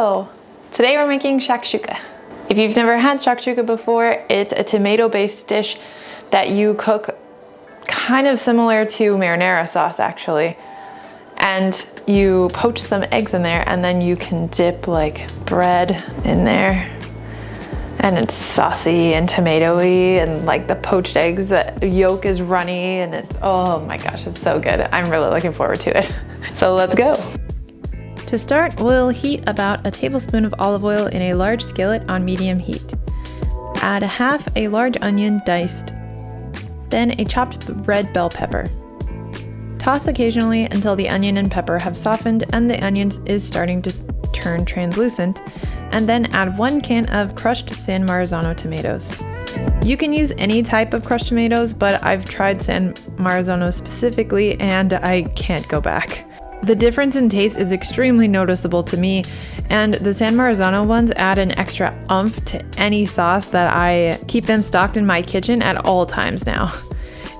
Hello! Today we're making shakshuka. If you've never had shakshuka before, it's a tomato-based dish that you cook kind of similar to marinara sauce actually. And you poach some eggs in there and then you can dip like bread in there. And it's saucy and tomatoey and like the poached eggs, the yolk is runny and it's, oh my gosh, it's so good. I'm really looking forward to it. So let's go. To start, we'll heat about a tablespoon of olive oil in a large skillet on medium heat. Add half a large onion diced, then a chopped red bell pepper. Toss occasionally until the onion and pepper have softened and the onion is starting to turn translucent, and then add 1 can of crushed San Marzano tomatoes. You can use any type of crushed tomatoes, but I've tried San Marzano specifically and I can't go back. The difference in taste is extremely noticeable to me, and the San Marzano ones add an extra oomph to any sauce that I keep them stocked in my kitchen at all times now.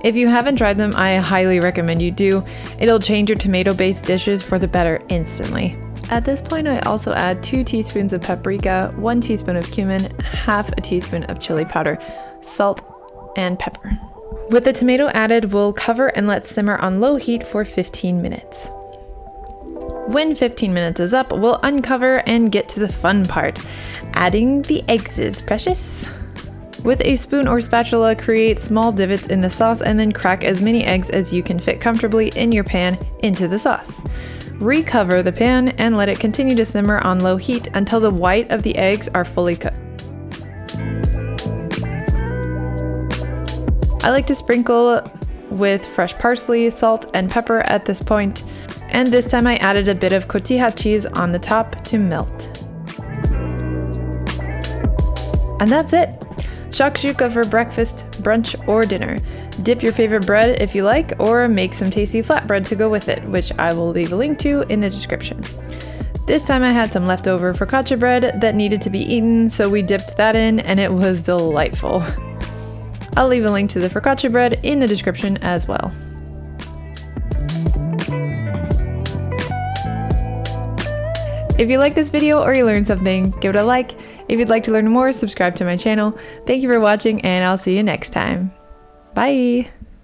If you haven't tried them, I highly recommend you do. It'll change your tomato-based dishes for the better instantly. At this point, I also add 2 teaspoons of paprika, 1 teaspoon of cumin, half a teaspoon of chili powder, salt, and pepper. With the tomato added, we'll cover and let simmer on low heat for 15 minutes. When 15 minutes is up, we'll uncover and get to the fun part. Adding the eggs is precious. With a spoon or spatula, create small divots in the sauce and then crack as many eggs as you can fit comfortably in your pan into the sauce. Recover the pan and let it continue to simmer on low heat until the white of the eggs are fully cooked. I like to sprinkle with fresh parsley, salt, and pepper at this point, and this time I added a bit of cotija cheese on the top to melt. And that's it! Shakshuka for breakfast, brunch, or dinner. Dip your favorite bread if you like, or make some tasty flatbread to go with it, which I will leave a link to in the description. This time I had some leftover focaccia bread that needed to be eaten, so we dipped that in and it was delightful. I'll leave a link to the focaccia bread in the description as well. If you like this video or you learned something, give it a like. If you'd like to learn more, subscribe to my channel. Thank you for watching and I'll see you next time. Bye!